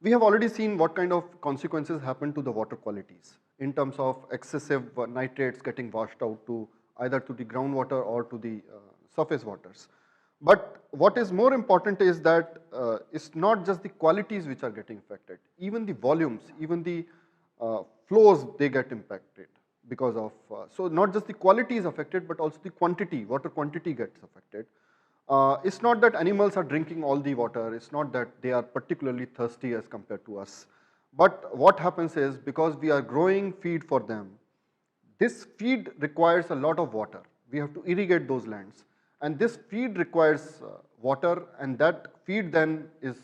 We have already seen what kind of consequences happen to the water qualities in terms of excessive nitrates getting washed out to either to the groundwater or to the surface waters. But what is more important is that it's not just the qualities which are getting affected, even the volumes, even the flows, they get impacted because of, so not just the quality is affected, but also the quantity, water quantity gets affected. It's not that animals are drinking all the water, it's not that they are particularly thirsty as compared to us. But what happens is, because we are growing feed for them, this feed requires a lot of water. We have to irrigate those lands. And this feed requires water, and that feed then is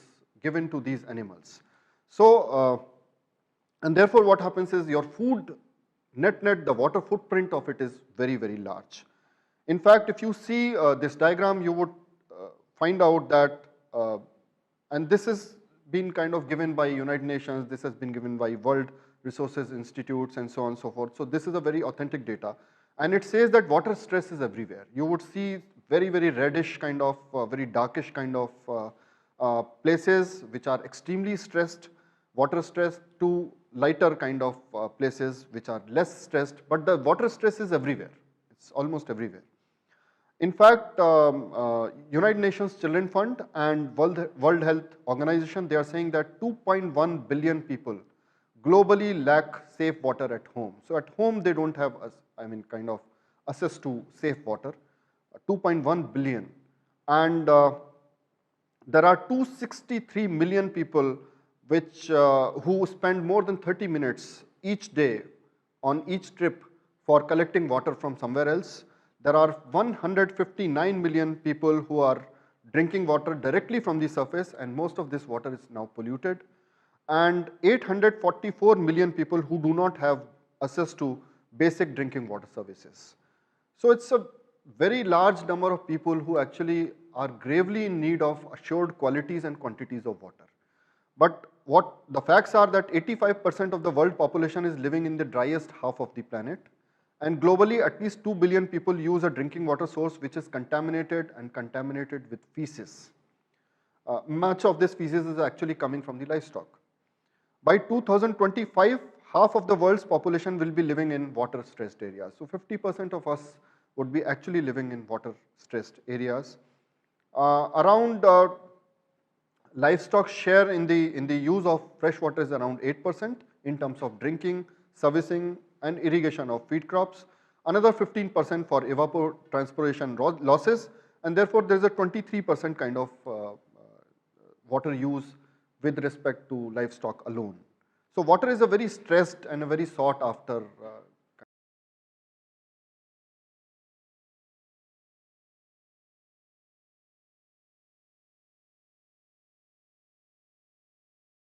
given to these animals. So, and therefore what happens is your food, net, the water footprint of it is very, very large. In fact, if you see this diagram, you would find out that, and this has been kind of given by United Nations, this has been given by World Resources Institutes and so on and so forth. So this is a very authentic data. And it says that water stress is everywhere. You would see very, very reddish kind of, very darkish kind of places which are extremely stressed, water stressed, to lighter kind of places which are less stressed, but the water stress is everywhere. It's almost everywhere. In fact, United Nations Children Fund and World Health Organization, they are saying that 2.1 billion people globally lack safe water at home. So at home they don't have, kind of access to safe water, 2.1 billion. And there are 263 million people which, who spend more than 30 minutes each day on each trip for collecting water from somewhere else. There are 159 million people who are drinking water directly from the surface, and most of this water is now polluted. And 844 million people who do not have access to basic drinking water services. So it's a very large number of people who actually are gravely in need of assured qualities and quantities of water. But what the facts are that 85% of the world population is living in the driest half of the planet. And globally, at least 2 billion people use a drinking water source which is contaminated with feces. Much of this feces is actually coming from the livestock. By 2025, half of the world's population will be living in water-stressed areas. So 50% of us would be actually living in water-stressed areas. Around livestock share in the use of fresh water is around 8% in terms of drinking, servicing, and irrigation of feed crops. Another 15% for evapotranspiration losses, and therefore there is a 23% kind of water use with respect to livestock alone. So water is a very stressed and a very sought after